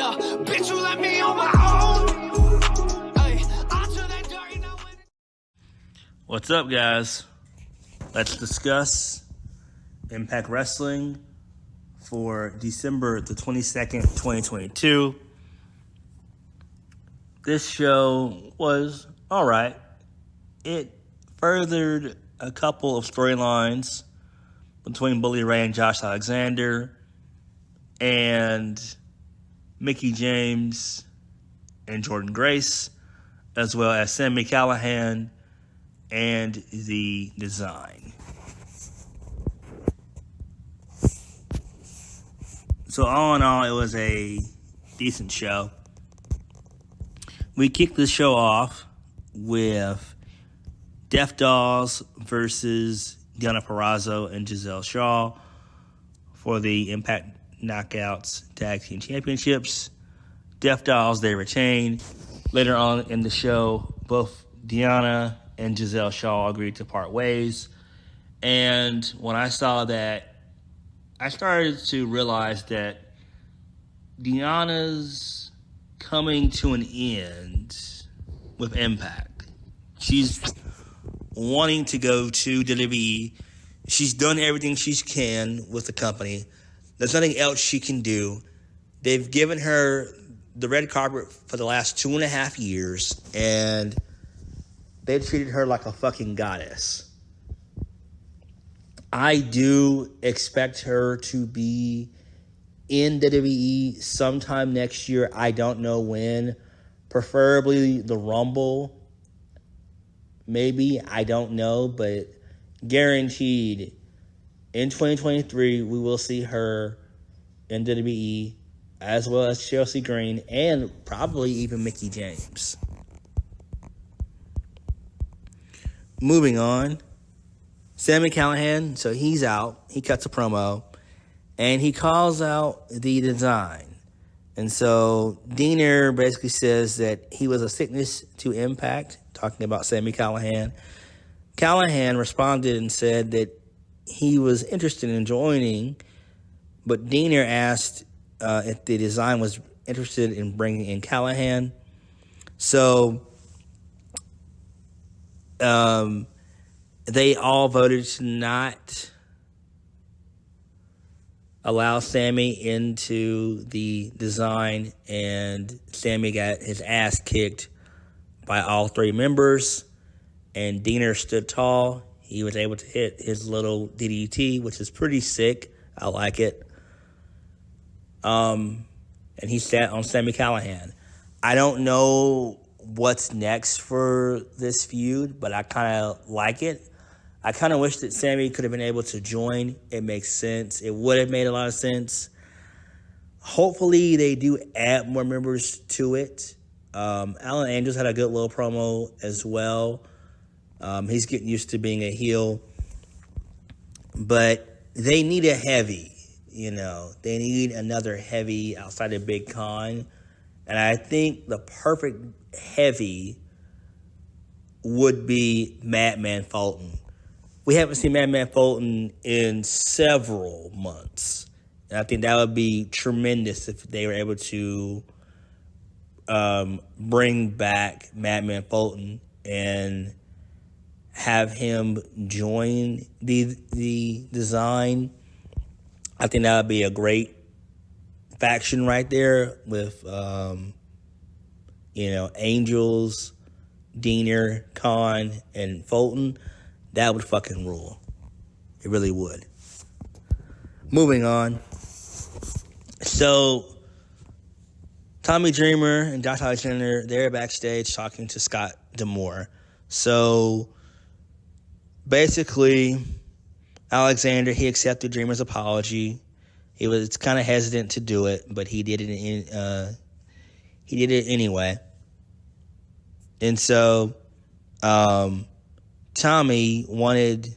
Yeah, bitch, you let me on my own. Ay, onto that dirty now. What's up, guys? Let's discuss Impact Wrestling for December the 22nd, 2022. This show was alright. It furthered a couple of storylines between Bully Ray and Josh Alexander, and Mickie James and Jordynne Grace, as well as Sami Callihan and the design. So all in all, it was a decent show. We kicked the show off with Death Dolls versus Deonna Purrazzo and Giselle Shaw for the Impact Knockouts Tag Team Championships. Death Dolls, they retained. Later on in the show, both Deonna and Giselle Shaw agreed to part ways. And when I saw that, I started to realize that Deonna's coming to an end with Impact. She's wanting to go to WWE. She's done everything she can with the company. There's nothing else she can do. They've given her the red carpet for the last 2.5 years, and they've treated her like a fucking goddess. I do expect her to be in WWE sometime next year. I don't know when. Preferably the Rumble. Maybe, I don't know, but guaranteed in 2023 we will see her in WWE, as well as Chelsea Green and probably even Mickie James. Moving on, Sami Callihan, so he's out. He cuts a promo and he calls out the design. And so Diener basically says that he was a sickness to Impact, talking about Sami Callihan. Callihan responded and said that he was interested in joining, but Diener asked if the design was interested in bringing in Callihan. So they all voted to not allow Sami into the design, and Sami got his ass kicked by all three members, and Diener stood tall. He was able to hit his little DDT, which is pretty sick. I like it. And he sat on Sami Callihan. I don't know what's next for this feud, but I kind of like it. I kind of wish that Sami could have been able to join. It makes sense. It would have made a lot of sense. Hopefully they do add more members to it. Alan Angels had a good little promo as well. He's getting used to being a heel. But they need a heavy, They need another heavy outside of Big Con. And I think the perfect heavy would be Madman Fulton. We haven't seen Madman Fulton in several months. And I think that would be tremendous if they were able to bring back Madman Fulton and have him join the design. I think that would be a great faction right there with, Angels, Diener, Khan, and Fulton. That would fucking rule. It really would. Moving on. So, Tommy Dreamer and Josh Alexander, they're backstage talking to Scott D'Amore. So, basically, Alexander, he accepted Dreamer's apology. He was kind of hesitant to do it, but he did it. He did it anyway. And so, Tommy wanted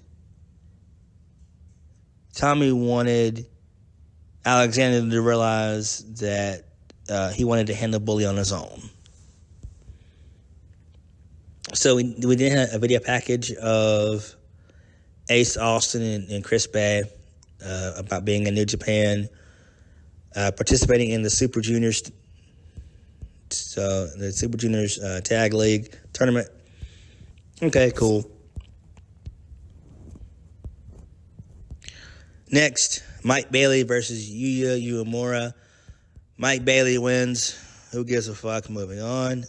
Alexander to realize that he wanted to handle Bully on his own. So we did have a video package of Ace Austin and Chris Bay about being in New Japan, participating in the Super Juniors So the Super Juniors Tag League tournament. Okay, cool. Next, Mike Bailey versus Yuya Uemura. Mike Bailey wins. Who gives a fuck? Moving on.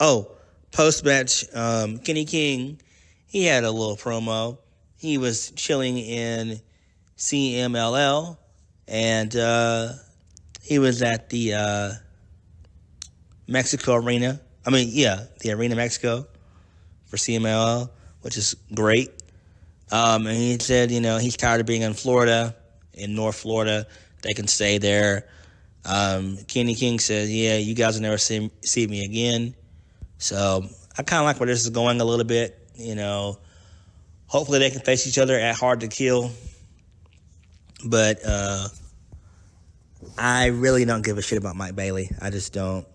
Oh, post-match, Kenny King, he had a little promo. He was chilling in CMLL, and he was at the Mexico Arena. The Arena Mexico for CMLL, which is great. And he said, he's tired of being in Florida, in North Florida. They can stay there. Kenny King says, yeah, you guys will never see me again. So I kind of like where this is going a little bit. Hopefully they can face each other at Hard to Kill. But I really don't give a shit about Mike Bailey. I just don't.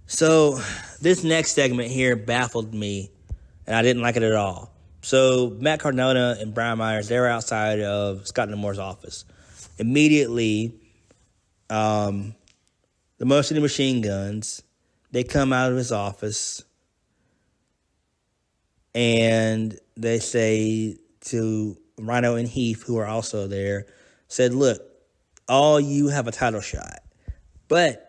So this next segment here baffled me, and I didn't like it at all. So Matt Cardona and Brian Myers, they were outside of Scott D'Amore's office. Immediately, the Motion and Machine Guns, they come out of his office, and they say to Rhino and Heath, who are also there, said, look, all you have a title shot, but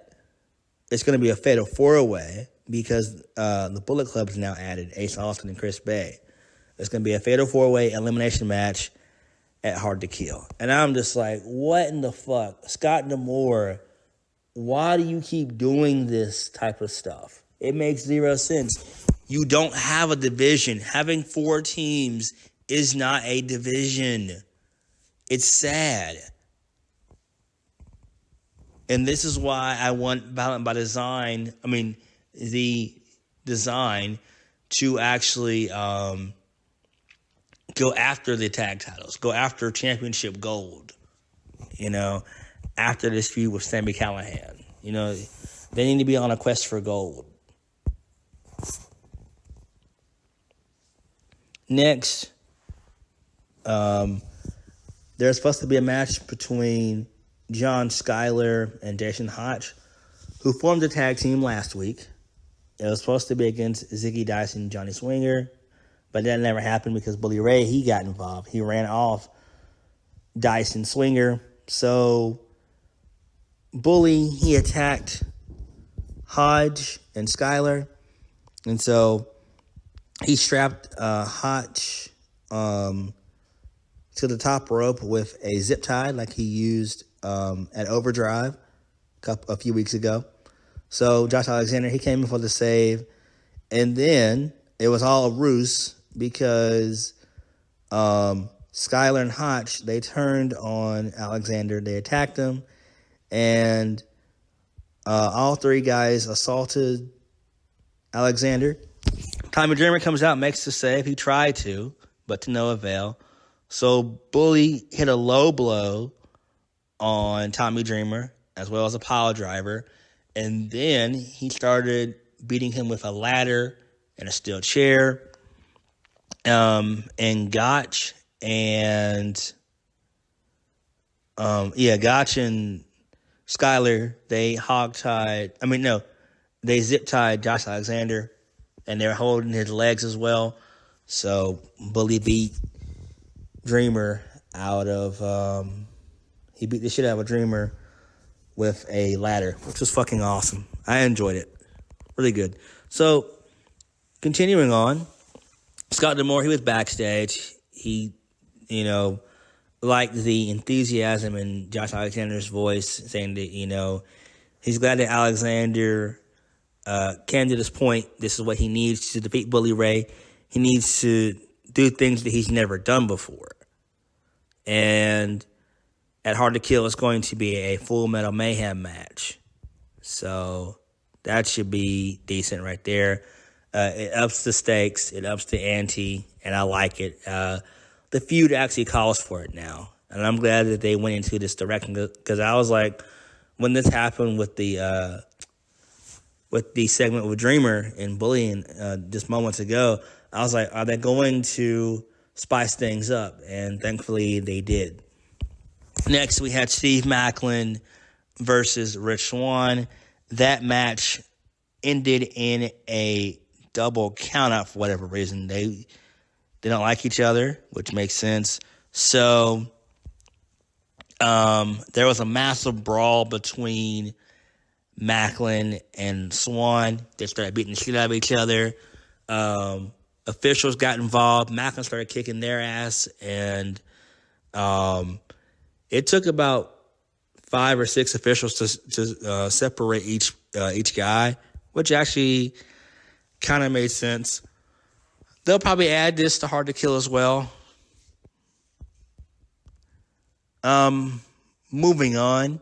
it's going to be a fatal four-way because the Bullet Club is now added, Ace Austin and Chris Bay. It's going to be a fatal four-way elimination match at Hard to Kill. And I'm just like, what in the fuck? Scott D'Amore, why do you keep doing this type of stuff? It makes zero sense. You don't have a division. Having 4 teams is not a division. It's sad. And this is why I want Violent by Design, the design to actually go after the tag titles, go after championship gold, after this feud with Sami Callihan. They need to be on a quest for gold. Next, there's supposed to be a match between John Skyler and Jason Hotch, who formed a tag team last week. It was supposed to be against Ziggy Dice and Johnny Swinger, but that never happened because Bully Ray, he got involved. He ran off Dice and Swinger. So Bully, he attacked Hodge and Skyler. And so he strapped Hotch to the top rope with a zip tie like he used at Overdrive a few weeks ago. So Josh Alexander, he came in for the save. And then it was all a ruse because Skyler and Hotch, they turned on Alexander. They attacked him. And all 3 guys assaulted Alexander. Tommy Dreamer comes out, makes the save. He tried to, but to no avail. So Bully hit a low blow on Tommy Dreamer, as well as a pile driver. And then he started beating him with a ladder and a steel chair. And Gotch and Gotch and Skyler, they zip-tied Josh Alexander, and they're holding his legs as well. So Bully beat Dreamer he beat the shit out of Dreamer with a ladder, which was fucking awesome. I enjoyed it. Really good. So, continuing on, Scott D'Amore, he was backstage. He, liked the enthusiasm in Josh Alexander's voice, saying that, he's glad that Alexander came to this point. This is what he needs to defeat Bully Ray. He needs to do things that he's never done before. And at Hard to Kill, it's going to be a Full Metal Mayhem match. So that should be decent right there. It ups the stakes. It ups the ante, and I like it. The feud actually calls for it now. And I'm glad that they went into this direction, because I was like, when this happened with the segment with Dreamer and Bullying just moments ago, I was like, are they going to spice things up? And thankfully they did. Next, we had Steve Maclin versus Rich Swann. that match ended in a double countout for whatever reason. They don't like each other, which makes sense. So there was a massive brawl between Macklin and Swann. They started beating the shit out of each other. Officials got involved. Macklin started kicking their ass, and it took about 5 or 6 officials to separate each guy, which actually kind of made sense. They'll probably add this to Hard to Kill as well. Moving on.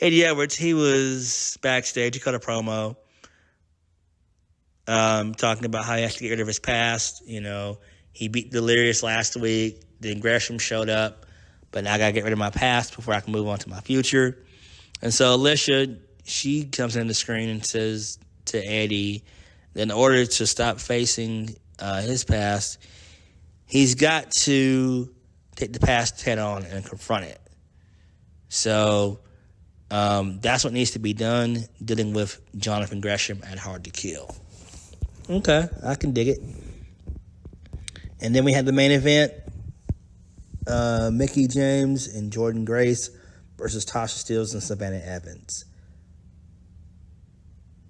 Eddie Edwards, he was backstage. He cut a promo talking about how he has to get rid of his past. You know, he beat Delirious last week. Then Gresham showed up. But now I got to get rid of my past before I can move on to my future. And so Alicia, she comes in the screen and says to Eddie that in order to stop facing his past, he's got to take the past head on and confront it. So that's what needs to be done, dealing with Jonathan Gresham at Hard to Kill. Okay, I can dig it. And then we had the main event. Mickie James and Jordynne Grace versus Tasha Steelz and Savannah Evans.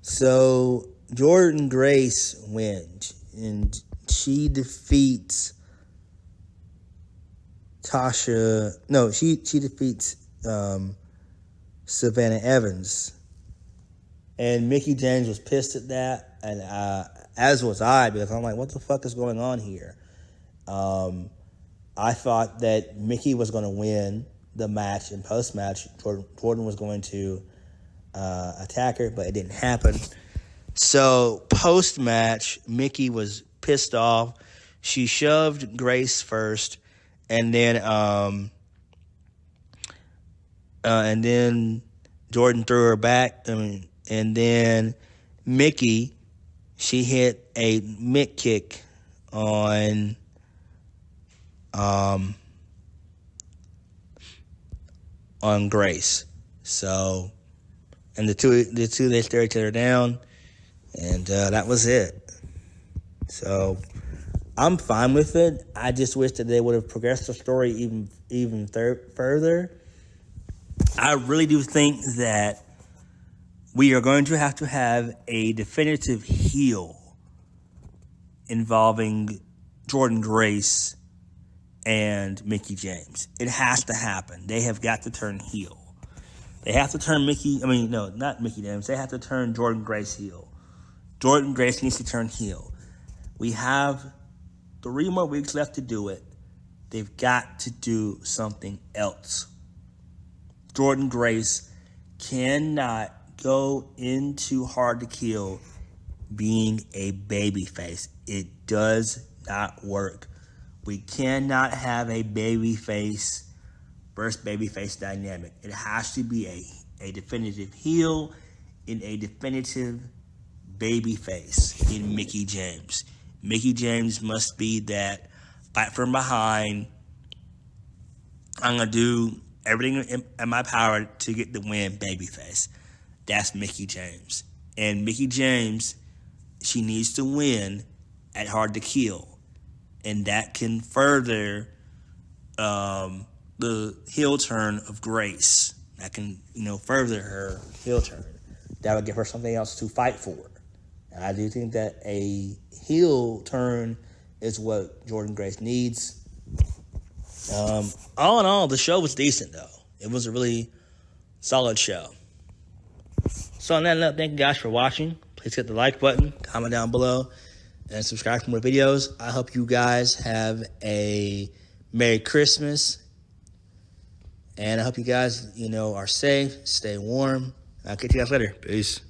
So Jordynne Grace wins, and she defeats Tasha. No, she defeats Savannah Evans. And Mickie James was pissed at that, and as was I, because I'm like, what the fuck is going on here? I thought that Mickie was going to win the match, and post-match, Jordynne was going to attack her, but it didn't happen. So post-match, Mickie was pissed off. She shoved Grace first, and then Jordynne threw her back. And then Mickie, she hit a mitt kick on Grace. So, and the two they stared each other down, and that was it. So I'm fine with it. I just wish that they would have progressed the story even further. I really do think that we are going to have a definitive heel involving Jordynne Grace and Mickie James. It has to happen. They have got to turn heel. They have to turn not Mickie James. They have to turn Jordynne Grace heel. Jordynne Grace needs to turn heel. We have 3 more weeks left to do it. They've got to do something else. Jordynne Grace cannot go into Hard to Kill being a babyface. It does not work. We cannot have a babyface versus babyface dynamic. It has to be a definitive heel and a definitive babyface in Mickie James. Mickie James must be that fight from behind. I'm going to do everything in my power to get the win babyface. That's Mickie James. And Mickie James, she needs to win at Hard to Kill. And that can further the heel turn of Grace. That can, further her heel turn. That would give her something else to fight for. And I do think that a heel turn is what Jordynne Grace needs. All in all, the show was decent, though. It was a really solid show. So on that note, thank you guys for watching. Please hit the like button, comment down below, and subscribe for more videos. I hope you guys have a Merry Christmas. And I hope you guys, are safe, stay warm. I'll catch you guys later. Peace.